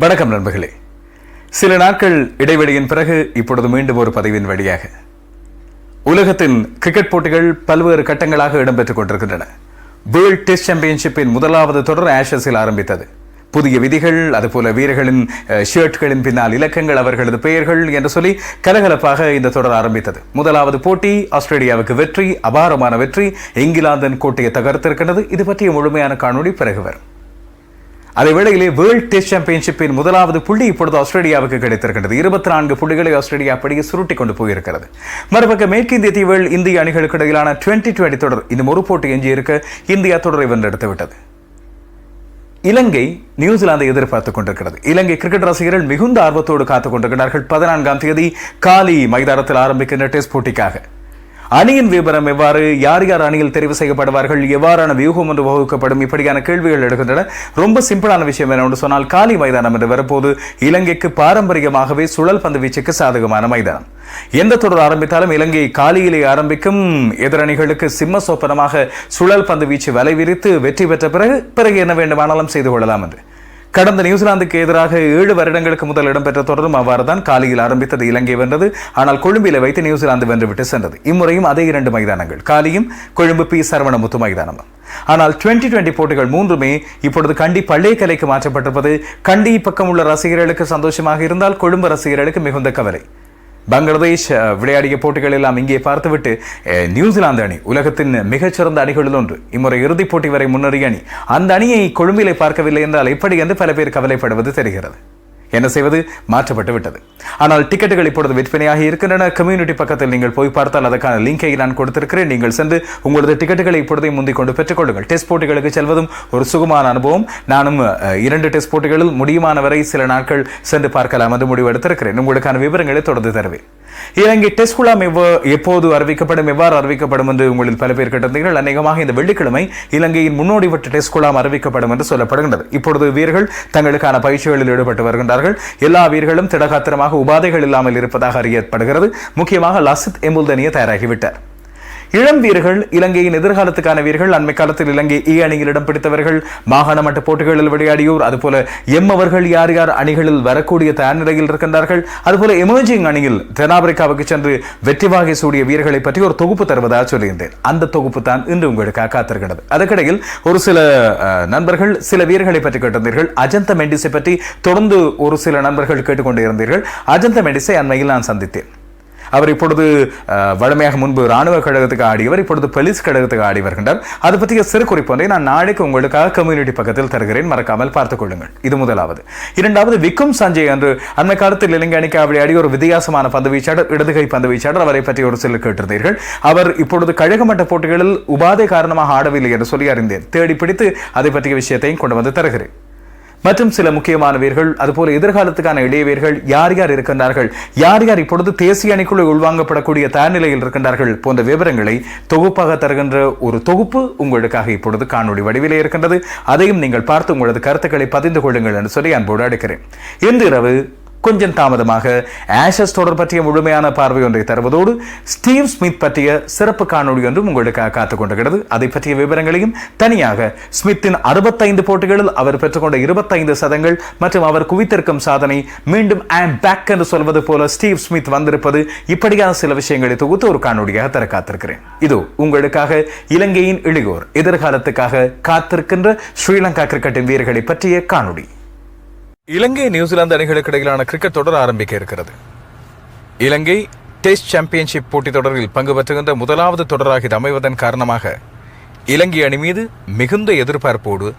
வணக்கம் நண்பர்களே. சில நாட்கள் இடைவெளியின் பிறகு இப்பொழுது மீண்டும் ஒரு பதிவின் வழியாக உலகத்தின் கிரிக்கெட் போட்டிகள் பல்வேறு கட்டங்களாக இடம்பெற்றுக் கொண்டிருக்கின்றன. வேர்ல்ட் டெஸ்ட் சாம்பியன்ஷிப்பின் முதலாவது தொடர் ஆஷஸில் ஆரம்பித்தது. புதிய விதிகள், அதுபோல வீரர்களின் ஷர்ட்களின் பின்னால் இலக்கங்கள், அவர்களது பெயர்கள் என்று சொல்லி கலகலப்பாக இந்த தொடர் ஆரம்பித்தது. முதலாவது போட்டி ஆஸ்திரேலியாவுக்கு வெற்றி, அபாரமான வெற்றி. இங்கிலாந்தின் கோட்டையை தகர்த்திருக்கின்றது. இது பற்றிய முழுமையான காணொளி பிறகு வரும். அதே வேளையிலே வேர்ல்ட் டெஸ்ட் சாம்பியன்ஷிப்பின் முதலாவது புள்ளி இப்பொழுது ஆஸ்திரேலியாவுக்கு கிடைத்திருக்கின்றது. 24 புள்ளிகளை ஆஸ்திரேலியா அப்படியே சுருட்டி கொண்டு போயிருக்கிறது. மறுபக்கம் மேற்கிந்திய தீவில் இந்திய அணிகளுக்கு இடையிலான 2020 தொடர் இன்னும் ஒரு போட்டி எஞ்சி இருக்க இந்தியா தொடரை வென்றெடுத்து விட்டது. இலங்கை நியூசிலாந்தை எதிர்பார்த்துக் கொண்டிருக்கிறது. இலங்கை கிரிக்கெட் ரசிகர்கள் மிகுந்த ஆர்வத்தோடு காத்துக் கொண்டிருக்கிறார்கள். 14ஆம் தேதி காலி மைதானத்தில் ஆரம்பிக்கின்ற டெஸ்ட் போட்டிக்காக அணியின் விவரம் எவ்வாறு, யார் யார் அணியில் தெரிவு செய்யப்படுவார்கள், எவ்வாறான வியூகம் ஒன்று வகுக்கப்படும், இப்படியான கேள்விகள் எடுக்கின்றன. ரொம்ப சிம்பிளான விஷயம் என்னவென்று சொன்னால், காலி மைதானம் என்று வரப்போது இலங்கைக்கு பாரம்பரியமாகவே சுழல் பந்து வீச்சுக்கு சாதகமான மைதானம். எந்த தொடர் ஆரம்பித்தாலும் இலங்கை காலியிலே ஆரம்பிக்கும். எதிரணிகளுக்கு சிம்ம சோப்பனமாக சுழல் பந்து வீச்சு வலை விரித்து வெற்றி பெற்ற பிறகு என்ன வேண்டுமானாலும் செய்து கொள்ளலாம் என்று. கடந்த நியூசிலாந்துக்கு எதிராக 7 வருடங்களுக்கு முதல் இடம்பெற்ற தொடரும் அவ்வாறுதான் காலியில் ஆரம்பித்தது. இலங்கை வென்றது. ஆனால் கொழும்பில வைத்து நியூசிலாந்து வென்றுவிட்டு சென்றது. இம்முறையும் அதே 2 மைதானங்கள், காலியும் கொழும்பு பி சரவணமுத்து மைதானமும். ஆனால் 2020 போட்டிகள் மூன்றுமே இப்பொழுது கண்டி பள்ளிக்கலைக்கு மாற்றப்பட்டிருப்பது கண்டி பக்கம் உள்ள ரசிகர்களுக்கு சந்தோஷமாக இருந்தால் கொழும்பு ரசிகர்களுக்கு மிகுந்த கவலை. பங்களாதேஷ் விளையாடிய போட்டிகள் எல்லாம் இங்கே பார்த்துவிட்டு நியூசிலாந்து அணி உலகத்தின் மிகச்சிறந்த அணிகளில் ஒன்று, இம்முறை இறுதிப் போட்டி வரை முன்னேறிய அணி, அந்த அணியை கொழும்பிலே பார்க்கவில்லை என்றால் எப்படி என்று பல பேர் கவலைப்படுவது தெரிகிறது. என்ன செய்வது, மாற்றப்பட்டு விட்டது. ஆனால் டிக்கெட்டுகள் இப்பொழுது விற்பனையாகி இருக்கின்றன. கம்யூனிட்டி பக்கத்தில் நீங்கள் போய் பார்த்தால் அதற்கான லிங்கை நான் கொடுத்திருக்கிறேன். நீங்கள் சென்று உங்களது டிக்கெட்டுகளை இப்பொழுதே முந்திக் கொண்டு பெற்றுக் கொள்ளுங்கள். டெஸ்ட் போட்டிகளுக்கு செல்வதும் ஒரு சுகமான அனுபவம். நானும் 2 டெஸ்ட் போட்டிகளில் முடியுமான வரை சில நாட்கள் சென்று பார்க்கலாம் என்று முடிவு எடுத்திருக்கிறேன். உங்களுக்கான விவரங்களை தொடர்ந்து தருவேன். இலங்கை டெஸ்ட் குழாம் எப்போது அறிவிக்கப்படும், எவ்வாறு அறிவிக்கப்படும் என்று உங்களில் பல பேர் கேட்டிருந்தீர்கள். அநேகமாக இந்த வெள்ளிக்கிழமை இலங்கையின் முன்னோடி வட்ட டெஸ்ட் குழாம் அறிவிக்கப்படும் என்று சொல்லப்படுகின்றது. இப்பொழுது வீரர்கள் தங்களுக்கான பயிற்சிகளில் ஈடுபட்டு வருகின்றார்கள். எல்லா வீரர்களும் திடகாத்திரமாக உபாதைகள் இல்லாமல் இருப்பதாக அறியப்படுகிறது. முக்கியமாக லசித் எம்புல்தனிய தயாராகிவிட்டார். இளம் வீரர்கள், இலங்கையின் எதிர்காலத்துக்கான வீரர்கள், அண்மை காலத்தில் இலங்கை ஏ அணியில் இடம் பிடித்தவர்கள், மாகாண மட்ட போட்டிகளில் விளையாடியோர், அதுபோல அவர்கள் யார் யார் அணிகளில் வரக்கூடிய தயார் நிலையில் இருக்கின்றார்கள், அதுபோல எமர்ஜிங் அணியில் தென்னாப்பிரிக்காவுக்கு சென்று வெற்றி வாகை சூடிய வீரர்களை பற்றி ஒரு தொகுப்பு தருவதாக சொல்லியிருந்தேன். அந்த தொகுப்பு தான் இன்று உங்களுக்கு காத்திருக்கிறது. அதற்கிடையில் ஒரு சில நண்பர்கள் சில வீரர்களை பற்றி கேட்டிருந்தீர்கள். அஜந்த மெண்டிஸை பற்றி தொடர்ந்து ஒரு சில நண்பர்கள் கேட்டுக்கொண்டே இருந்தீர்கள். அஜந்த மெண்டிஸை அண்மையில் நான் சந்தித்தேன். அவர் இப்பொழுது வழமையாக முன்பு ராணுவ கழகத்துக்கு ஆடியவர், இப்பொழுது போலீஸ் கழகத்துக்கு ஆடி வருகின்றார். அது பற்றிய சிறு குறிப்பு ஒன்றை நான் நாளைக்கு உங்களுக்காக கம்யூனிட்டி பக்கத்தில் தருகிறேன், மறக்காமல் பார்த்துக் கொள்ளுங்கள். இது முதலாவது. இரண்டாவது, விக்கும் சஞ்சய் என்று அண்மை காலத்தில் இலங்கை அணிக்கு ஆடிய ஒரு வித்தியாசமான பந்து வீச்சாளர், இடதுகை பந்து வீச்சாளர். அவரை பற்றி ஒரு சிலர் கேட்டிருந்தீர்கள். அவர் இப்பொழுது கழக மட்ட போட்டிகளில் உபாதை காரணமாக ஆடவில்லை என்று சொல்லி அறிந்தேன். தேடி பிடித்து அதை பற்றிய விஷயத்தையும் கொண்டு வந்து தருகிறேன். மற்றும் சில முக்கியமான வீரர்கள், அதுபோல எதிர்காலத்துக்கான இளைய வீரர்கள் யார் யார் இருக்கின்றார்கள், யார் யார் இப்பொழுது தேசிய அணிக்குள் உள்வாங்கப்படக்கூடிய தயார் நிலையில் இருக்கின்றார்கள் போன்ற விவரங்களை தொகுப்பாக தருகின்ற ஒரு தொகுப்பு உங்களுக்காக இப்பொழுது காணொலி வடிவிலே இருக்கின்றது. அதையும் நீங்கள் பார்த்து உங்களது கருத்துக்களை பதிந்து கொள்ளுங்கள் என்று சொல்லி அன்போடு அழைக்கிறேன். இன்று இரவு கொஞ்சம் தாமதமாக ஆஷஸ் தொடர் பற்றிய முழுமையான பார்வை ஒன்றை தருவதோடு ஸ்டீவ் ஸ்மித் பற்றிய சிறப்பு காணொலி ஒன்றும் உங்களுக்காக காத்துக் கொண்டிருக்கிறது. அதை பற்றிய விவரங்களையும் தனியாக, ஸ்மித்தின் 65 போட்டிகளில் அவர் பெற்றுக்கொண்ட 25 சதங்கள் மற்றும் அவர் குவித்திருக்கும் சாதனை, மீண்டும் ஐம் பேக் என்று சொல்வது போல ஸ்டீவ் ஸ்மித் வந்திருப்பது, இப்படியான சில விஷயங்களை தொகுத்து ஒரு காணொலியாக தர காத்திருக்கிறேன். இதோ உங்களுக்காக இலங்கையின் இளையோர், எதிர்காலத்துக்காக காத்திருக்கின்ற ஸ்ரீலங்கா கிரிக்கெட்டின் வீரர்களை பற்றிய காணொலி. இலங்கை நியூசிலாந்து அணிகளுக்கு இடையிலான கிரிக்கெட் தொடர் ஆரம்பிக்க இருக்கிறது. இலங்கை டெஸ்ட் சாம்பியன்ஷிப் போட்டி தொடரில் பங்கு பெற்றுகின்ற முதலாவது தொடராக இது அமைவதன் காரணமாக இலங்கை அணி மீது மிகுந்த எதிர்பார்ப்போடு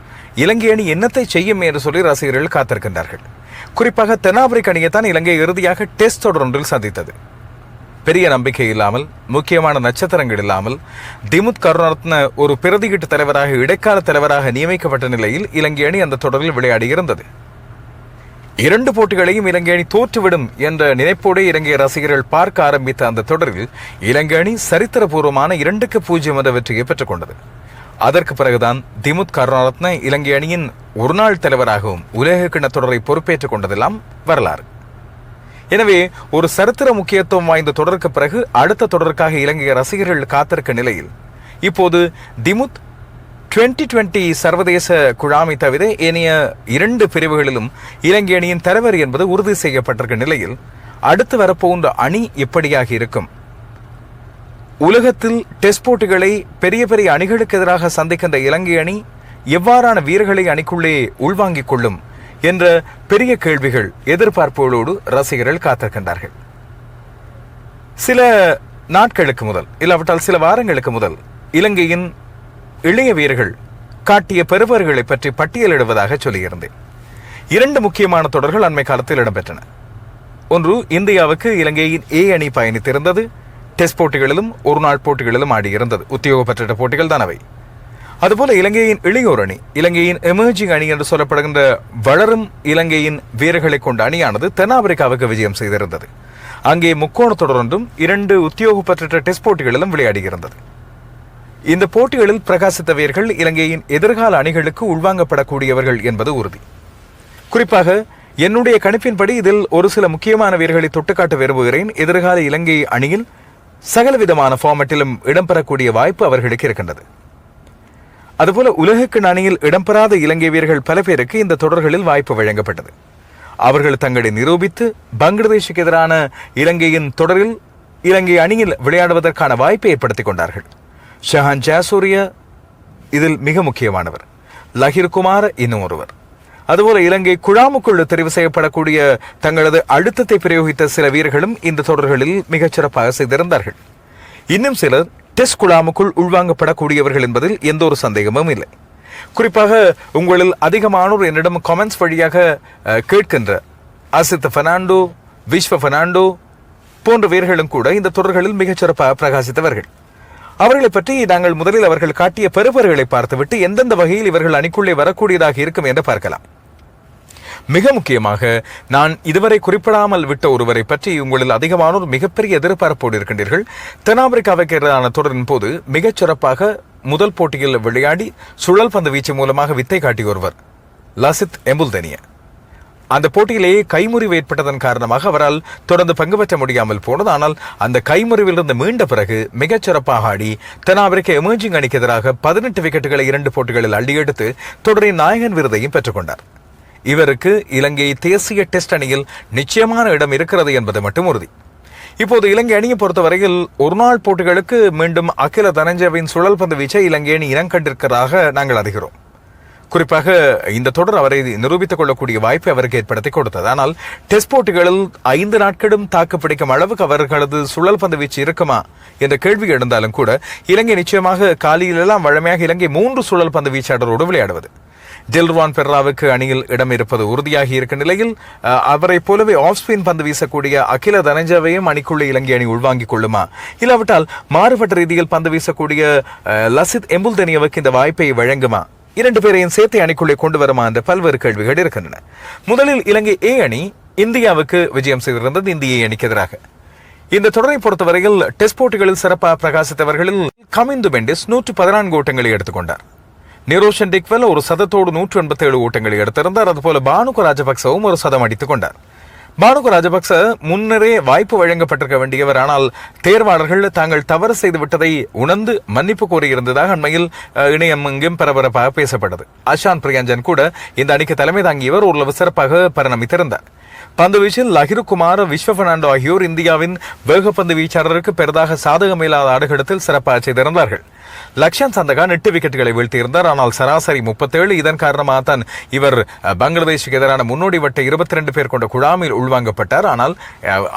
இலங்கை அணி என்னத்தை செய்யும் என்று சொல்லி ரசிகர்கள் காத்திருக்கின்றார்கள். குறிப்பாக தென்னாப்பிரிக்க அணியைத்தான் இலங்கை இறுதியாக டெஸ்ட் தொடர் ஒன்றில் சந்தித்தது. பெரிய நம்பிக்கை இல்லாமல், முக்கியமான நட்சத்திரங்கள் இல்லாமல், திமுத் கருணாரத்ன ஒரு பிரதிகீட்டு தலைவராக, இடைக்கால தலைவராக நியமிக்கப்பட்ட நிலையில் இலங்கை அணி அந்த தொடரில் விளையாடி இருந்தது. 2 போட்டிகளையும் இலங்கை அணி தோற்றுவிடும் என்ற நினைப்போடு இலங்கை ரசிகர்கள் பார்க்க ஆரம்பித்த அந்த தொடரில் இலங்கை அணி சரித்திரபூர்வமான 2-0 என்ற வெற்றியை பெற்றுக் கொண்டது. அதற்கு பிறகுதான் திமுத் கருணாரத்ன இலங்கை அணியின் ஒருநாள் தலைவராகவும் உலக கிண்ண தொடரை பொறுப்பேற்றுக் கொண்டதெல்லாம் வரலாறு. எனவே ஒரு சரித்திர முக்கியத்துவம் வாய்ந்த தொடருக்கு பிறகு அடுத்த தொடருக்காக இலங்கை ரசிகர்கள் காத்திருக்க நிலையில் இப்போது திமுத் 2020 சர்வதேச குழாமை தவிர ஏனைய 2 பிரிவுகளிலும் இலங்கை அணியின் தலைவர் என்பது உறுதி செய்யப்பட்டிருக்கும் நிலையில் அடுத்து வரப்போன்ற அணி எப்படியாக இருக்கும், உலகத்தில் டெஸ்ட் போட்டிகளை பெரிய பெரிய அணிகளுக்கு எதிராக சந்திக்கின்ற இலங்கை அணி எவ்வாறான வீரர்களை அணிக்குள்ளே உள்வாங்கிக் கொள்ளும் என்ற பெரிய கேள்விகள் எதிர்பார்ப்புகளோடு ரசிகர்கள் காத்திருக்கின்றார்கள். சில நாட்களுக்கு முதல் இல்லாவிட்டால் சில வாரங்களுக்கு முதல் இலங்கையின் இளைய வீரர்கள் காட்டிய பெறுபவர்களை பற்றி பட்டியலிடுவதாக சொல்லியிருந்தேன். 2 முக்கியமான தொடர்கள் அண்மை காலத்தில் இடம்பெற்றன. ஒன்று, இந்தியாவுக்கு இலங்கையின் ஏ அணி பயணித்திருந்தது. டெஸ்ட் போட்டிகளிலும் ஒருநாள் போட்டிகளிலும் ஆடியிருந்தது. உத்தியோகப்பட்ட போட்டிகள் தான் அவை. அதுபோல இலங்கையின் இளையோர் அணி, இலங்கையின் எமர்ஜிங் அணி என்று சொல்லப்படுகின்ற வளரும் இலங்கையின் வீரர்களை கொண்ட அணியானது தென்னாப்பிரிக்காவுக்கு விஜயம் செய்திருந்தது. அங்கே முக்கோண தொடர் ஒன்றும் 2 உத்தியோகப்பட்ட டெஸ்ட் போட்டிகளிலும் விளையாடியிருந்தது. இந்த போட்டிகளில் பிரகாசித்த வீரர்கள் இலங்கையின் எதிர்கால அணிகளுக்கு உள்வாங்கப்படக்கூடியவர்கள் என்பது உறுதி. குறிப்பாக என்னுடைய கணிப்பின்படி இதில் ஒரு சில முக்கியமான வீரர்களை தொட்டுக்காட்ட விரும்புகிறேன். எதிர்கால இலங்கை அணியில் சகலவிதமான ஃபார்மட்டிலும் இடம்பெறக்கூடிய வாய்ப்பு அவர்களுக்கு இருக்கின்றது. அதுபோல உலகக்கிண அணியில் இடம்பெறாத இலங்கை வீரர்கள் பல பேருக்கு இந்த தொடர்களில் வாய்ப்பு வழங்கப்பட்டது. அவர்கள் தங்களை நிரூபித்து பங்களாதேஷுக்கு எதிரான இலங்கையின் தொடரில் இலங்கை அணியில் விளையாடுவதற்கான வாய்ப்பை ஏற்படுத்திக் கொண்டார்கள். ஷஹான் ஜாசூரிய இதில் மிக முக்கியமானவர். லஹிர் குமார் இன்னும் ஒருவர். அதுபோல இலங்கை குழாமுக்குள் தெரிவு செய்யப்படக்கூடிய தங்களது அழுத்தத்தை பிரயோகித்த சில வீரர்களும் இந்த தொடர்களில் மிகச்சிறப்பாக செய்திருந்தார்கள். இன்னும் சிலர் டெஸ்ட் குழாமுக்குள் உள்வாங்கப்படக்கூடியவர்கள் என்பதில் எந்த ஒரு சந்தேகமும் இல்லை. குறிப்பாக உங்களில் அதிகமானோர் என்னிடம் கமெண்ட்ஸ் வழியாக கேட்கின்ற அசித் பெர்னாண்டோ, விஸ்வ பெர்னாண்டோ போன்ற வீரர்களும் கூட இந்த தொடர்களில் மிகச்சிறப்பாக பிரகாசித்தவர்கள். அவர்களை பற்றி நாங்கள் முதலில் அவர்கள் காட்டிய பெறுபவர்களை பார்த்துவிட்டு எந்தெந்த வகையில் இவர்கள் அணிக்குள்ளே வரக்கூடியதாக இருக்கும் என்று பார்க்கலாம். மிக முக்கியமாக நான் இதுவரை குறிப்பிடாமல் விட்ட ஒருவரை பற்றி உங்களில் அதிகமானோர் மிகப்பெரிய எதிர்பார்ப்போடு இருக்கின்றீர்கள். தென்னாப்பிரிக்காவுக்கு எதிரான தொடரின் போது மிகச்சிறப்பாக முதல் போட்டியில் விளையாடி சுழல் பந்து வீச்சு மூலமாக வித்தை காட்டிய ஒருவர் லசித் எம்புல்தனிய. அந்த போட்டியிலேயே கைமுறிவு ஏற்பட்டதன் காரணமாக அவரால் தொடர்ந்து பங்கு பெற்ற முடியாமல் போனது. ஆனால் அந்த கைமுறிவிலிருந்து மீண்ட பிறகு மிகச்சிறப்பாக ஆடி தென்னாப்பிரிக்க எமர்ஜிங் அணிக்கு எதிராக 18 விக்கெட்டுகளை 2 போட்டிகளில் அள்ளி எடுத்து தொடரின் நாயகன் விருதையும் பெற்றுக்கொண்டார். இவருக்கு இலங்கை தேசிய டெஸ்ட் அணியில் நிச்சயமான இடம் இருக்கிறது என்பது மட்டும் உறுதி. இப்போது இலங்கை அணியை பொறுத்தவரையில் ஒருநாள் போட்டிகளுக்கு மீண்டும் அகில தனஞ்சவின் சுழல் பந்து வீச்சை இலங்கை அணி இனம் கண்டிருக்கிறதாக நாங்கள் அறிகிறோம். குறிப்பாக இந்த தொடர் அவரை நிரூபித்துக் கொள்ளக்கூடிய வாய்ப்பை அவருக்கு ஏற்படுத்தி கொடுத்தது. ஆனால் டெஸ்ட் போட்டிகளில் 5 நாட்களும் தாக்கு பிடிக்கும் அளவுக்கு அவர்களது சுழல் பந்து வீச்சு இருக்குமா என்ற கேள்வி எழுந்தாலும் கூட இலங்கை நிச்சயமாக காலையிலெல்லாம் வழமையாக இலங்கை 3 சுழல் பந்து வீச்சாளரோடு விளையாடுவது. டில்ருவான் பெர்ராவுக்கு அணியில் இடம் இருப்பது உறுதியாகி இருக்கும் நிலையில் அவரை போலவே ஆஃப் ஸ்பின் பந்து வீசக்கூடிய அகில தனஞ்சவையும் அணிக்குள்ளே இலங்கை அணி உள்வாங்கிக் கொள்ளுமா, இல்லாவிட்டால் மாறுபட்ட ரீதியில் பந்து வீசக்கூடிய லசித் எம்புல்தனியவுக்கு இந்த வாய்ப்பை வழங்குமா, 2 பேரையும் சேர்த்து அணிக்குள்ளே கொண்டு வருமா என்ற பல்வேறு கேள்விகள் இருக்கின்றன. முதலில் இலங்கை ஏ அணி இந்தியாவுக்கு விஜயம் செய்திருந்தது இந்திய அணிக்கு எதிராக. இந்த தொடரை பொறுத்தவரையில் டெஸ்ட் போட்டிகளில் சிறப்பாக பிரகாசித்தவர்களில் கமிந்து மெண்டிஸ் 114 ஓட்டங்களை எடுத்துக்கொண்டார். நிரோஷன் டிக்வெல் ஒரு சதத்தோடு 187 ஓட்டங்களை எடுத்திருந்தார். அதுபோல பானுக ராஜபக்சவும் ஒரு சதம் அடித்துக் கொண்டார். பானுக ராஜபக்ச முன்னரே வாய்ப்பு வழங்கப்பட்டிருக்க வேண்டியவர். ஆனால் தேர்வாளர்கள் தாங்கள் தவறு செய்து விட்டதை உணர்ந்து மன்னிப்பு கோரியிருந்ததாக அண்மையில் இணையம் எங்கும் பரபரப்பாக பேசப்பட்டது. அஷான் பிரியஞ்சன் கூட இந்த அணிக்கு தலைமை தாங்கியவர் ஓரளவு சிறப்பாக பரிணமித்திருந்தார். பந்து வீச்சில் லஹிரு குமார், விஸ்வ பெர்னாண்டோ ஆகியோர் இந்தியாவின் வேகப்பந்து வீச்சாளருக்கு பெரிதாக சாதகமில்லாத ஆடுகளத்தில் சிறப்பாக செய்திருந்தார்கள். லக்ஷன் சந்தகான் 8 விக்கெட்டுகளை வீழ்த்தியிருந்தார். ஆனால் சராசரி 37. இதன் காரணமாக தான் இவர் பங்களாதேஷுக்கு எதிரான முன்னோடி வட்ட 22 பேர் கொண்ட குழாமில் உள்வாங்கப்பட்டார். ஆனால்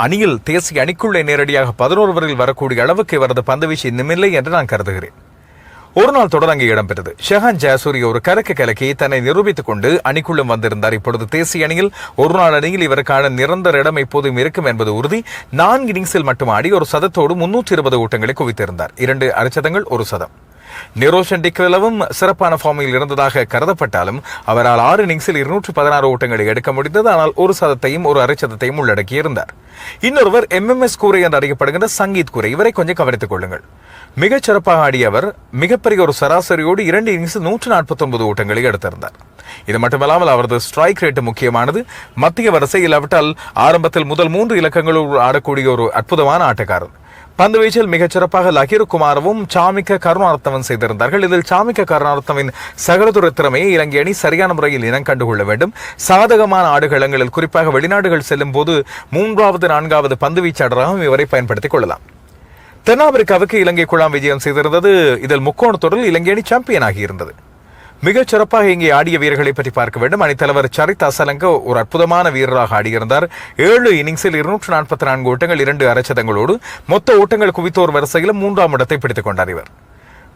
அணியில் தேசிய அணிக்குள்ளே நேரடியாக 11 வரையில் வரக்கூடிய அளவுக்கு இவரது பந்து வீச்சு இன்னுமில்லை என்று நான் கருதுகிறேன். ஒரு நாள் தொடர் அங்கே இடம்பெற்றது. ஷஹான் ஜாசூரி ஒரு கலக்கி தன்னை நிரூபித்துக் கொண்டு அணிக்குள்ளும் வந்திருந்தார். இப்பொழுது தேசிய அணியில் ஒரு நாள் அணியில் இவருக்கான நிரந்தர இடம் எப்போதும் இருக்கும் என்பது உறுதி. 4 இன்னிங்ஸில் மட்டும் ஆடி ஒரு சதத்தோடு 320 ஓட்டங்களை குவித்திருந்தார். 2 அரைச்சதங்கள், 1 சதம். நிரோஷன் டிக்வெலவும் சிறப்பான ஃபார்மில் இருந்ததாக கருதப்பட்டாலும் அவரால் 6 இன்னிங்ஸில் 216 ஓட்டங்களை எடுக்க முடிந்தது. ஆனால் 1 சதத்தையும் 1 அரைச்சதத்தையும் உள்ளடக்கியிருந்தார். இன்னொருவர் எம்எம்எஸ் கூரை என்று அறியப்படுகின்ற சங்கீத் கூரை. இவரை கொஞ்சம் கவனித்துக் கொள்ளுங்கள். மிகச் சிறப்பாக ஆடிய அவர் மிகப்பெரிய ஒரு சராசரியோடு 2 இன்னிங்ஸில் 149 ஓட்டங்களை எடுத்திருந்தார். இது மட்டுமல்லாமல் அவரது ஸ்ட்ரைக் ரேட் முக்கியமானது. மத்திய வரிசை இல்லாவிட்டால் ஆரம்பத்தில் முதல் 3 இலக்கங்களோடு ஆடக்கூடிய ஒரு அற்புதமான ஆட்டக்காரர். பந்து வீச்சில் மிகச் சிறப்பாக லகிருகுமாரவும் சாமிக்க கருணாரத்னவும் செய்திருந்தார்கள். இதில் சாமிக்க கருணாரத்னவின் சகலதுர திறமையை இலங்கை அணி சரியான முறையில் இனம் கண்டுகொள்ள வேண்டும். சாதகமான ஆடுகளங்களில் குறிப்பாக வெளிநாடுகள் செல்லும் போது 3வது 4வது பந்து வீச்சாளராகவும் இவரை பயன்படுத்திக் கொள்ளலாம். தென்னாப்பிரிக்காவுக்கு இலங்கை குழாம் விஜயம் செய்திருந்தது. இதில் முக்கோணத்தொடரில் இலங்கை அணி சாம்பியன் ஆகியிருந்தது. மிகச் சிறப்பாக இங்கே ஆடிய வீரர்களை பற்றி பார்க்க வேண்டும். அணித்தலைவர் சரித் அசலங்க ஒரு அற்புதமான வீரராக ஆடியிருந்தார். 7 இன்னிங்ஸில் 244 ஓட்டங்கள் 2 அரைச்சதங்களோடு மொத்த ஓட்டங்கள் குவித்தோர் வரிசையிலும் 3ஆம் இடத்தை பிடித்துக் கொண்டார். இவர்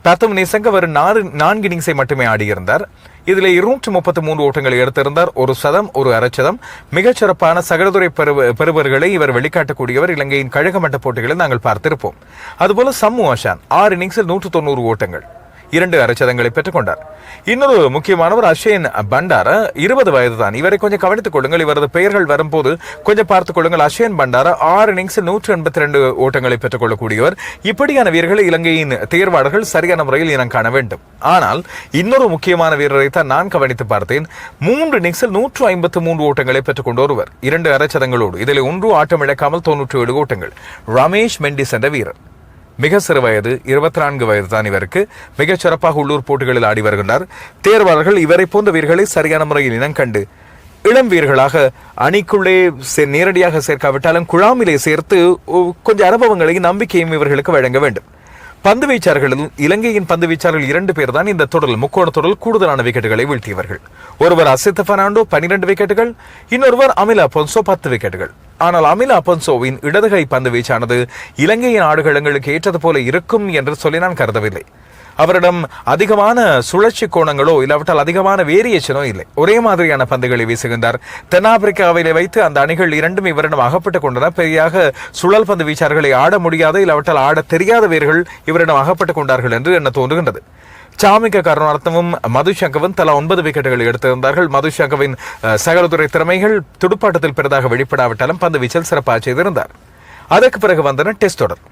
பத்தம் நேசங்க அவர் 4 இன்னிங்ஸை மட்டுமே ஆடியிருந்தார். இதில் 233 ஓட்டங்களை எடுத்திருந்தார். 1 சதம் 1 அரைச்சதம். மிகச்சிறப்பான சகலதுறை பெறுபர்களை இவர் வெளிக்காட்டக்கூடியவர். இலங்கையின் கழகமட்ட போட்டிகளில் நாங்கள் பார்த்திருப்போம். அதுபோல சம்மு அஷான் 6 இன்னிங்ஸில் 190 ஓட்டங்கள் 2 அரைச்சதங்களை பெற்றுக் கொண்டார். இன்னொரு முக்கியமானவர் அஷேன் பண்டாரா, 20 வயது தான். இவரை கொஞ்சம் கவனித்துக் கொள்ளுங்கள். இவரது பெயர்கள் வரும்போது கொஞ்சம் பார்த்துக் கொள்ளுங்கள். அஷேன் பண்டாரா 6 இன்னிங்ஸில் 182 ஓட்டங்களை பெற்றுக் கொள்ளக்கூடியவர். இப்படியான வீரர்களை இலங்கையின் தேர்வாளர்கள் சரியான முறையில் இனம் காண வேண்டும். ஆனால் இன்னொரு முக்கியமான வீரரை தான் நான் கவனித்து பார்த்தேன். 3 இன்னிங்ஸில் 153 ஓட்டங்களை பெற்றுக் கொண்ட ஒருவர், 2 அரைச்சதங்களோடு. இதில் 1 ஆட்டம் இழக்காமல் 97 ஓட்டங்கள். ரமேஷ் மெண்டிஸ் என்ற வீரர் மிக சிறு வயது, 24 வயது தான் இவருக்கு. மிகச் சிறப்பாக உள்ளூர் போட்டிகளில் ஆடி வருகின்றார். தேர்வாளர்கள் இவரை போன்ற வீரர்களை சரியான முறையில் இனம் கண்டு இளம் வீரர்களாக அணிக்குள்ளே நேரடியாக சேர்க்காவிட்டாலும் குழாமிலே சேர்த்து கொஞ்சம் அனுபவங்களையும் நம்பிக்கையும் இவர்களுக்கு வழங்க வேண்டும். பந்து வீச்சாளர்களில் இலங்கையின் பந்து வீச்சாளர்கள் 2 பேர் தான் இந்த தொடரில் முக்கோண தொடரில் கூடுதலான விக்கெட்டுகளை வீழ்த்தியவர்கள். ஒருவர் அசித்த பெர்னாண்டோ 12 விக்கெட்டுகள், இன்னொருவர் அமில் அபோன்சோ 10 விக்கெட்டுகள். ஆனால் அமில் அபோன்சோவின் இடதுகை பந்து வீச்சானது இலங்கையின் ஆடுகளங்களுக்கு ஏற்றது போல இருக்கும் என்று சொல்லி நான் கருதவில்லை. அவரிடம் அதிகமான சுழற்சி கோணங்களோ இல்லாவிட்டால் அதிகமான வேரியேஷனோ இல்லை. ஒரே மாதிரியான பந்துகளை வீசுகின்றார். தென்னாப்பிரிக்காவிலே வைத்து அந்த அணிகள் 2ம் இவரிடம் அகப்பட்டுக் கொண்டன. பெரியாக சுழல் பந்து வீச்சாளர்களை ஆட முடியாத இல்லாவிட்டால் ஆட தெரியாத வீரர்கள் இவரிடம் அகப்பட்டுக் கொண்டார்கள் என்று என்ன தோன்றுகின்றது. சாமிக்க கருணாரத்னவும் மதுஷங்கவும் தலா 9 விக்கெட்டுகளை எடுத்திருந்தார்கள். மதுஷங்கவின் சகலதுறை திறமைகள் துடுப்பாட்டத்தில் பெரிதாக வெளிப்படாவிட்டாலும் பந்து வீச்சில் சிறப்பாக செய்திருந்தார். அதற்கு பிறகு வந்தன டெஸ்ட் தொடர்.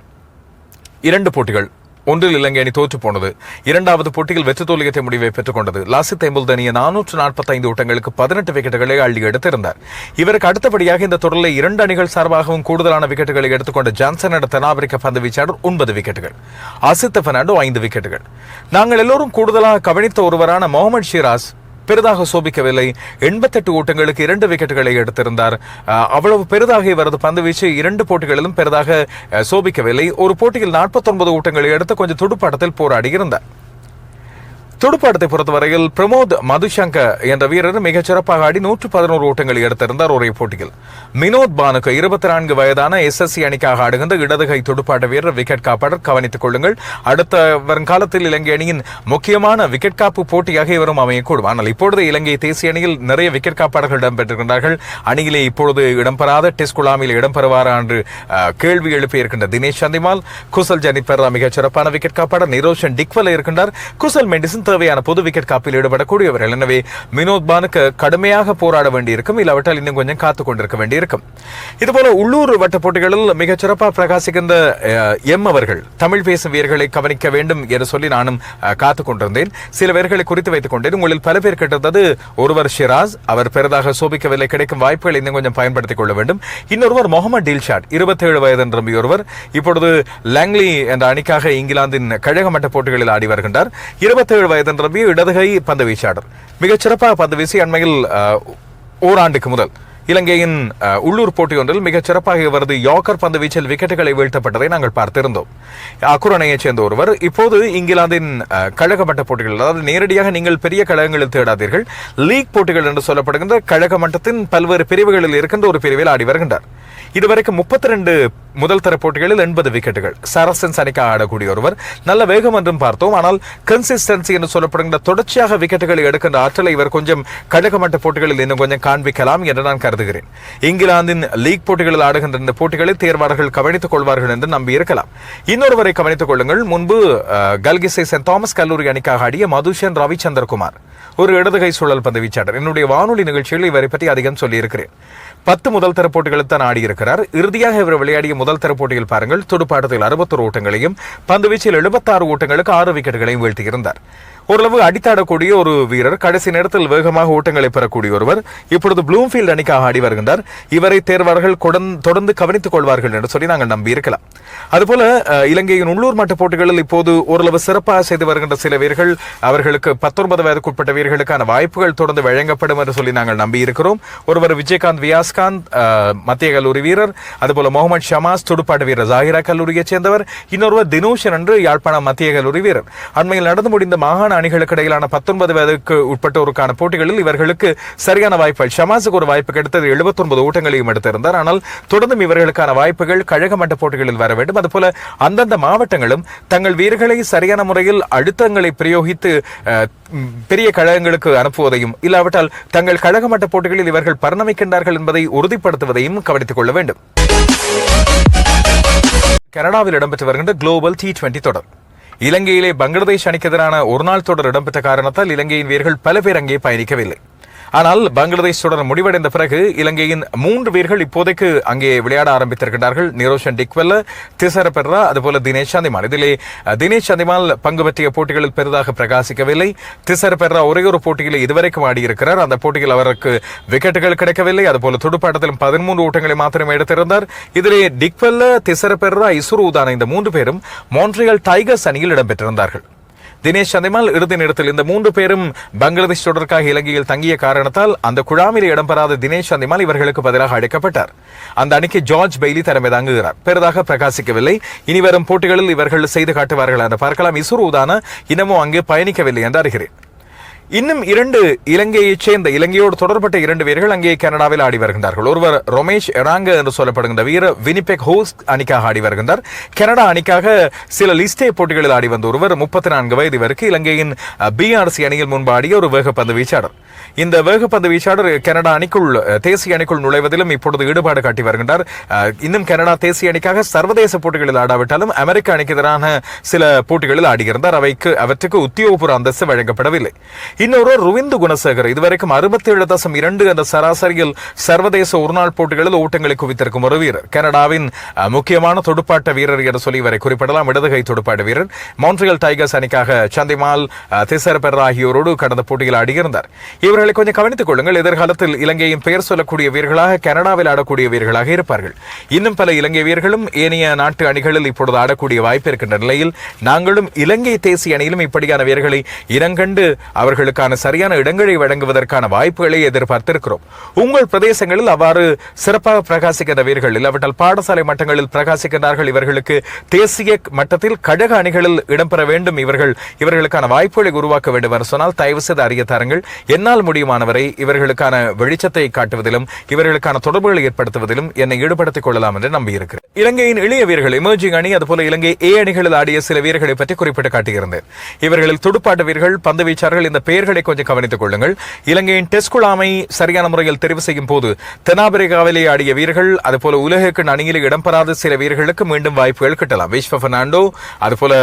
2 போட்டிகள். ஒன்றில் இலங்கை அணி தோற்று போனது. 2வது போட்டியில் வெற்றி தோல்வியற்ற முடிவை பெற்றுக் கொண்டது. லாசித் எம்புல்தனிய 445 ஓட்டங்களுக்கு 18 விக்கெட்டுகளை அள்ளி எடுத்திருந்தார். இவருக்கு அடுத்தபடியாக இந்த தொடரில் 2 அணிகள் சார்பாகவும் கூடுதலான விக்கெட்டுகளை எடுத்துக்கொண்ட ஜான்சன் தென்னாப்பிரிக்க பந்து வீச்சாளர் 9 விக்கெட்டுகள். அசித்த பெர்னாண்டோ 5 விக்கெட்டுகள். நாங்கள் எல்லோரும் கூடுதலாக கவனித்த ஒருவரான முகமது ஷிராஸ் பெரிதாக சோபிக்கவில்லை. 88 ஓட்டங்களுக்கு 2 விக்கெட்டுகளை எடுத்திருந்தார். அவ்வளவு பெரிதாக இவரது பந்து வீச்சு 2 போட்டிகளிலும் பெரிதாக சோபிக்கவில்லை. ஒரு போட்டியில் 49 ஓட்டங்களை எடுத்து கொஞ்சம் துடுப்பாட்டத்தில் போராடி இருந்தார். துடுப்பாட்டத்தை பொறுத்தவரையில் பிரமோத் மதுஷங்க என்ற வீரர் மிகச் சிறப்பாக ஆடி 111 ஓட்டங்களை எடுத்திருந்தார் ஒரே போட்டியில். மினோத் பானுக்கு 24 வயதான எஸ்எஸ்சி அணிக்காக ஆடுகின்ற இடதுகை துடுப்பாட்ட வீரர் விக்கெட் காப்பாளர். கவனித்துக் கொள்ளுங்கள். அடுத்த வருங்காலத்தில் இலங்கை அணியின் முக்கியமான விக்கெட் காப்பு போட்டியாக இவரும் அமையக்கூடும். ஆனால் இப்பொழுது இலங்கை தேசிய அணியில் நிறைய விக்கெட் காப்பாளர்கள் இடம்பெற்றிருக்கின்றார்கள். அணியிலே இப்பொழுது இடம்பெறாத டெஸ்ட் குழாமில் இடம்பெறுவாரா என்று கேள்வி எழுப்பியிருக்கின்ற தினேஷ் சந்திமால், குசல் ஜனிபெர்ரா மிகச் சிறப்பான விக்கெட் காப்பாளர், நிரோஷன் டிக்வல இருக்கின்றார். குசல் மெண்டிசன் தேவையான பொது விக்கெட் காப்பில் ஈடுபடக்கூடியவர்கள். எனவே வினோத் பானுக்கு கடுமையாக போராட வேண்டியிருக்கும். இல்லாவிட்டால் இன்னும் கொஞ்சம் காத்துக் கொண்டிருக்க வேண்டியிருக்கும். இதுபோல உள்ளூர் வட்ட போட்டிகளில் மிகச் சிறப்பாக பிரகாசிக்கின்ற அவர்கள் தமிழ் பேசும் வீரர்களை கவனிக்க வேண்டும் என்று சொல்லி நானும் காத்துக் கொண்டிருந்தேன். சில வீரர்களை குறித்து வைத்துக் கொண்டேன். உங்களில் பல பேர் கேட்டிருந்தது ஒருவர் ஷிராஸ், அவர் பெரிதாக சோபிக்கவில்லை. கிடைக்கும் வாய்ப்புகள் இன்னும் கொஞ்சம் பயன்படுத்திக் கொள்ள வேண்டும். இன்னொருவர் முகமது டில்ஷாட் 27 வயது நிரம்பியொருவர். இப்பொழுது லாங்லி என்ற அணிக்காக இங்கிலாந்தின் கழகமட்ட போட்டிகளில் ஆடி வருகின்றார். 27 வயது நிரம்பிய இடதுகை பந்து வீச்சாளர். மிகச் சிறப்பாக பந்து வீசி அண்மையில் ஓராண்டுக்கு முதல் இலங்கையின் உள்ளூர் போட்டி ஒன்றில் மிகச் சிறப்பாக இவரது யாக்கர் பந்து வீச்சில் விக்கெட்டுகளை வீழ்த்தப்பட்டதை நாங்கள் பார்த்திருந்தோம். அக்குரணையைச் சேர்ந்த ஒருவர். இப்போது இங்கிலாந்தின் கழகமட்ட போட்டிகள், அதாவது நேரடியாக நீங்கள் பெரிய கழகங்களில் தேடாதீர்கள், லீக் போட்டிகள் என்று சொல்லப்படுகின்ற கழக மட்டத்தின் பல்வேறு பிரிவுகளில் இருக்கின்ற ஒரு பிரிவில் ஆடி வருகின்றார். இதுவரைக்கும் 32 முதல் தர போட்டிகளில் 80 விக்கெட்டுகள். சரசன்ஸ் அணிக்காக ஆடக்கூடிய ஒருவர். நல்ல வேகம் என்றும் பார்த்தோம். ஆனால் கன்சிஸ்டன்சி என்று சொல்லப்படுகின்ற தொடர்ச்சியாக விக்கெட்டுகளை எடுக்கின்ற ஆற்றலை இவர் கொஞ்சம் கழகமட்ட போட்டிகளில் இன்னும் கொஞ்சம் காண்பிக்கலாம் என்று நான் கருதுகிறேன். இங்கிலாந்தின் லீக் போட்டிகளில் ஆடுகின்ற இந்த போட்டிகளை தேர்வாளர்கள் கவனித்துக் கொள்வார்கள் என்று நம்பி இருக்கலாம். இன்னொருவரை கவனித்துக் கொள்ளுங்கள். முன்பு கல்கிசை சென்ட் தாமஸ் கல்லூரி அணிக்காக ஆடிய மதுஷன் ரவிச்சந்திரகுமார், ஒரு இடதுகை சுழல் பந்து வீச்சாளர். என்னுடைய வானொலி நிகழ்ச்சியில் இவரை பற்றி அதிகம் சொல்லியிருக்கிறேன். 10 முதல் தர போட்டிகளில் தான் ஆடியிருக்கிறார். இறுதியாக இவர் விளையாடிய முதல் தர போட்டியில் பாருங்கள், துடுப்பாட்டத்தில் 61 ஓட்டங்களையும் பந்து வீச்சில் 76 ஓட்டங்களுக்கு 6 விக்கெட்டுகளையும் வீழ்த்தியிருந்தார். ஓரளவு அடித்தாடக்கூடிய ஒரு வீரர், கடைசி நேரத்தில் வேகமாக ஓட்டங்களை பெறக்கூடிய ஒருவர். இப்பொழுது ப்ளூம்ஃபீல்ட் அணிக்காக ஆடி வருகின்றார். இவரை தேர்வாளர்கள் தொடர்ந்து கவனித்துக் கொள்வார்கள் என்று சொல்லி நாங்கள் நம்பி இருக்கலாம். அதுபோல இலங்கையின் உள்ளூர் மட்ட போட்டிகளில் இப்போது ஓரளவு சிறப்பாக செய்து வருகின்ற சில வீரர்கள், அவர்களுக்கு 19 வயதுக்குட்பட்ட வீரர்களுக்கான வாய்ப்புகள் தொடர்ந்து வழங்கப்படும் என்று சொல்லி நாங்கள் நம்பி இருக்கிறோம். ஒருவர் விஜயகாந்த் வியாஸ்காந்த், மத்திய கல்லூரி வீரர். அதுபோல முகமது ஷமாஸ், துடுப்பாட்ட வீரர் ஜாகிரா கல்லூரியைச் சேர்ந்தவர். இன்னொருவர் தினோஷன் என்று யாழ்ப்பாணம் மத்திய கல்லூரி வீரர். அண்மையில் நடந்து முடிந்த மாகாண அணிகளுக்கு இடையிலான 19 வயதுக்கு உட்பட்டோருக்கான போட்டிகளில் இவர்களுக்கு சரியான வாய்ப்புகள், ஷமாஸுக்கு ஒரு வாய்ப்பு கிடைத்தது, 79 ஓட்டங்களையும் எடுத்திருந்தார். ஆனால் தொடர்ந்தும் இவர்களுக்கான வாய்ப்புகள் கழக மட்ட போட்டிகளில் வர வேண்டும். அதுபோல அந்தந்த மாவட்டங்களும் தங்கள் வீரர்களை சரியான முறையில் அழுத்தங்களை பிரயோகித்து பெரிய கழகங்களுக்கு அனுப்புவதையும், இல்லாவிட்டால் தங்கள் கழக மட்ட போட்டிகளில் இவர்கள் பரிணமிக்கின்றார்கள் என்பதை உறுதிப்படுத்துவதையும் கவனித்துக் கொள்ள வேண்டும். கனடாவில் இடம்பெற்று வருகின்ற குளோபல் T20 தொடர். இலங்கையிலே பங்களாதேஷ் அணிக்கு எதிரான ஒருநாள் தொடர் இடம்பெற்ற காரணத்தால் இலங்கையின் வீரர்கள் பல பேர் அங்கே பயணிக்கவில்லை. ஆனால் பங்களாதேஷ் தொடர் முடிவடைந்த பிறகு இலங்கையின் 3 வீரர்கள் இப்போதைக்கு அங்கே விளையாட ஆரம்பித்திருக்கிறார்கள். நிரோஷன் டிக்வெல்ல, திசர பெர்ரா, அதுபோல தினேஷ் சந்திமால். இதிலே தினேஷ் சந்திமால் பங்கு பற்றிய போட்டிகளில் பெரிதாக பிரகாசிக்கவில்லை. திசர பெர்ரா ஒரே ஒரு போட்டியில் இதுவரைக்கும் ஆடியிருக்கிறார். அந்த போட்டியில் அவருக்கு விக்கெட்டுகள் கிடைக்கவில்லை. அதுபோல துடுப்பாட்டத்திலும் 13 ஓட்டங்களை மாத்திரமே எடுத்திருந்தார். இதிலே டிக்வெல்ல, திசர பெர்ரா, இசுரு உதான இந்த 3 பேரும் மான்ட்ரியால் டைகர்ஸ் அணியில் இடம்பெற்றிருந்தார்கள். தினேஷ் சந்திமால் இறுதி நேரத்தில் இந்த 3 பேரும் பங்களாதேஷ் தொடர்காக இலங்கையில் தங்கிய காரணத்தால் அந்த குழாமில் இடம்பெறாத தினேஷ் சந்திமால் இவர்களுக்கு பதிலாக அழைக்கப்பட்டார். அந்த அணிக்கு ஜார்ஜ் பெய்லி தலைமை தாங்குகிறார். பெரிதாக பிரகாசிக்கவில்லை. இனி வரும் போட்டிகளில் இவர்கள் செய்து காட்டுவார்கள் என்று பார்க்கலாம். இசுரு உதான இன்னமும் அங்கு பயணிக்கவில்லை என்று அறிகிறேன். இன்னும் 2 இலங்கையைச் சேர்ந்த, இலங்கையோடு தொடர்பட்ட 2 வீரர்கள் அங்கே கனடாவில் ஆடி வருகின்றார்கள். ஒருவர் ரொமேஷ் எராங்க என்று சொல்லப்படுகின்ற வீரர் வினிபெக் ஹோஸ்ட் அணிக்காக ஆடி வருகின்றார். கனடா அணிக்காக சில லிஸ்டே போட்டிகளில் ஆடி வந்த ஒருவர் 34 வயது இவருக்கு. இலங்கையின் BRC அணியில் முன்பு ஆடிய ஒரு வேகப்பந்து வீச்சாளர். இந்த வேகப்பந்து வீச்சாளர் கனடா அணிக்குள், தேசிய அணிக்குள் நுழைவதிலும் இப்பொழுது ஈடுபாடு காட்டி வருகின்றார். இன்னும் கனடா தேசிய அணிக்காக சர்வதேச போட்டிகளில் ஆடாவிட்டாலும் அமெரிக்க அணிக்கு எதிரான சில போட்டிகளில் ஆடுகிறார். அவற்றுக்கு உத்தியோகபூர்வ அந்தஸ்து வழங்கப்படவில்லை. இன்னொரு ருவிந்து குணசேகர் இதுவரைக்கும் 67.2 என்ற சராசரியில் சர்வதேச ஒருநாள் போட்டிகளில் ஓட்டங்களை குவித்திருக்கும் ஒரு வீரர். கனடாவின் முக்கியமான துடுப்பாட்ட வீரர் என்று சொல்லி இவரை குறிப்பிடலாம். இடதுகை துடுப்பாட்ட வீரர். மான்ட்ரியால் டைகர்ஸ் அணிக்காக சந்திமால், திசர பெர்ரா ஆகியோரோடு கடந்த போட்டியில் ஆடியிருந்தார். இவர்களை கொஞ்சம் கவனித்துக் கொள்ளுங்கள். எதிர்காலத்தில் இலங்கையின் பெயர் சொல்லக்கூடிய வீரர்களாக கனடாவில் ஆடக்கூடிய வீரர்களாக இருப்பார்கள். இன்னும் பல இலங்கை வீரர்களும் ஏனைய நாட்டு அணிகளில் இப்பொழுது ஆடக்கூடிய வாய்ப்பு இருக்கின்ற நிலையில் நாங்களும் இலங்கை தேசிய அணியிலும் இப்படியான வீரர்களை இனங்கண்டு அவர்களுக்கான சரியான இடங்களை வழங்குவதற்கான வாய்ப்புகளை எதிர்பார்த்திருக்கிறோம். உங்கள் பிரதேசங்களில் அவ்வாறு சிறப்பாக பிரகாசிக்கின்ற வீரர்கள் இல்லாவிட்டால் பாடசாலை மட்டங்களில் பிரகாசிக்கின்றார்கள், இவர்களுக்கு தேசிய மட்டத்தில் கழக அணிகளில் இடம்பெற வேண்டும், இவர்களுக்கான வாய்ப்புகளை உருவாக்க வேண்டும் என்று சொன்னால் தயவு செய்து அறிய தாருங்கள். என்னால் முடியுமானவரை இவர்களுக்கான வெளிச்சத்தை காட்டுவதிலும் இவர்களுக்கான தொடர்புகளை ஏற்படுத்துவதிலும் என்னை ஈடுபடுத்திக் கொள்ளலாம் என்று நம்பியிருக்கிறேன். இலங்கையின் இளைய வீரர்கள் எமர்ஜிங் அணி, அதுபோல இலங்கை A அணிகளில் ஆடிய சில வீரர்களை பற்றி குறிப்பிட்டு காட்டியிருந்தேன். இவர்களில் துடுப்பாட்ட வீரர்கள், பந்து வீச்சாளர்கள், இந்த பெயர்களை கொஞ்சம் கவனித்துக் கொள்ளுங்கள். இலங்கையின் டெஸ்ட் குழாமை சரியான முறையில் தெரிவு செய்யும் போது தென்னாப்பிரிக்காவிலே ஆடிய வீரர்கள், அதுபோல உலகக்கிண அணியில் இடம்பெறாத சில வீரர்களுக்கு மீண்டும் வாய்ப்புகள் கிட்டலாம். விஸ்வ பெர்னாண்டோ, அதுபோல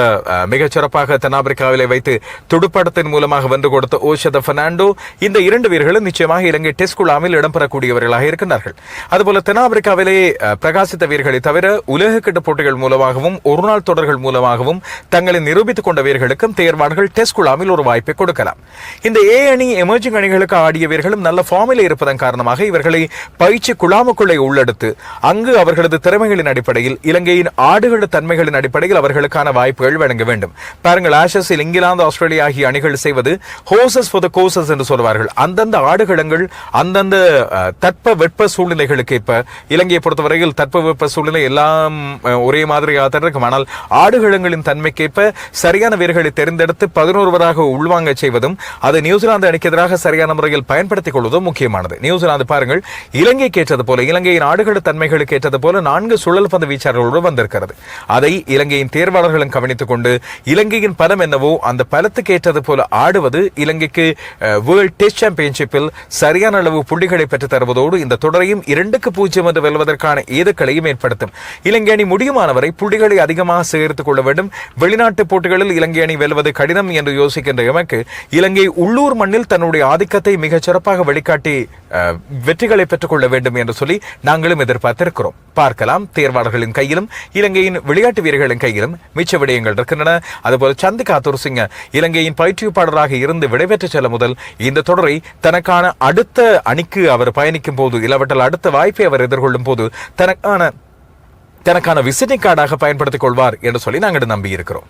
மிகச்சிறப்பாக தென்னாப்பிரிக்காவிலே வைத்து துடுப்பாட்டத்தின் மூலமாக வென்று கொடுத்த ஓஷத பெர்னாண்டோ, இந்த 2 வீரர்களும் நிச்சயமாக இலங்கை டெஸ்ட் குழாமில் இடம்பெறக்கூடியவர்களாக இருக்கின்றார்கள். அதுபோல தென்னாப்பிரிக்காவிலே பிரகாசித்த வீரர்களை தவிர உலகக்கிண போட்டிகள் மூலமாகவும் ஒருநாள் தொடர்கள் மூலமாகவும் தங்களை நிரூபித்துக் கொண்ட வீரர்களுக்கும் தேர்வாளர்கள் டெஸ்ட் குழாமில் ஒரு வாய்ப்பை கொடுக்கலாம். இந்த A அணி எமர்ஜிங் அணிகளுக்கு ஆடிய வீரர்களும் நல்ல ஃபார்மில் இருப்பதன் காரணமாக இவர்களை பயிற்சி குழாமுக்குள்ளே உள்ளெடுத்து அங்கு அவர்களது திறமைகளின் அடிப்படையில் இலங்கையின் ஆடுகள தன்மைகளின் அடிப்படையில் அவர்களுக்கான வாய்ப்புகள் வழங்க வேண்டும். பாருங்கள், ஆஷஸில் இங்கிலாந்து, ஆஸ்திரேலியா ஆகிய அணிகள் செய்வது ஹோசஸ் ஃபார் தி கோசஸ் என்று சொல்வார்கள். அந்தந்த ஆடுகளங்கள் அந்தந்த தட்ப வெப்ப சூழ்நிலைகளுக்கு ஏற்ப, இலங்கையை பொறுத்தவரையில் தட்ப வெப்ப சூழ்நிலை எல்லாம் ஒரே மாதிரியாக இருக்கும். ஆனால் ஆடுகளங்களின் தன்மைக்கேற்ப சரியான வீரர்களை தேர்ந்தெடுத்து 11 உள்வாங்க செய்வதும் அதை நியூசிலாந்து அணிக்கு எதிராக சரியான முறையில் பயன்படுத்திக் கொள்வதும் முக்கியமானது. நியூசிலாந்து பாருங்கள், இலங்கைக்கு ஏற்றது போல, இலங்கையின் ஆடுகள தன்மைகளுக்கு ஏற்றது போல 4 சுழல் பந்து வீச்சாளர்களோடு வந்திருக்கிறது. அதை இலங்கையின் தேர்வாளர்களும் கவனித்துக் கொண்டு இலங்கையின் பலம் என்னவோ அந்த பலத்துக்கு ஏற்றது போல ஆடுவது இலங்கைக்கு வேர்ல்ட் டெஸ்ட் சாம்பியன்ஷிப்பில் சரியான அளவு புள்ளிகளை பெற்றுத் தருவதோடு இந்த தொடரையும் 2-0 என்று வெல்வதற்கான ஏதுக்களையும் ஏற்படுத்தும். இலங்கை அணி முடியுமானவரை புள்ளிகளை அதிகமாக சேர்த்துக் கொள்ள வேண்டும். வெளிநாட்டு போட்டிகளில் இலங்கை அணி வெல்வது கடினம் என்று யோசிக்கின்ற எமக்கு இலங்கை உள்ளூர் மண்ணில் தன்னுடைய ஆதிக்கத்தை மிகச் சிறப்பாக வெளிக்காட்டி வெற்றிகளை பெற்றுக் கொள்ள வேண்டும் என்று சொல்லி நாங்களும் எதிர்பார்த்திருக்கிறோம். பார்க்கலாம். தேர்வாளர்களின் கையிலும் இலங்கையின் விளையாட்டு வீரர்களின் கையிலும் மிச்ச விடயங்கள் இருக்கின்றன. அதுபோல சந்திகா துர்சிங்க இலங்கையின் பயிற்றுவிப்பாளராக இருந்து விடைபெற்று செல்ல முதல் இந்த தொடரை தனக்கான அடுத்த அணிக்கு அவர் பயணிக்கும் போது இல்லாவற்றால் அடுத்த வாய்ப்பை அவர் எதிர்கொள்ளும் போது தனக்கான விசிட்டிங் கார்டாக பயன்படுத்திக் கொள்வார் என்று சொல்லி நாங்கள் நம்பி இருக்கிறோம்.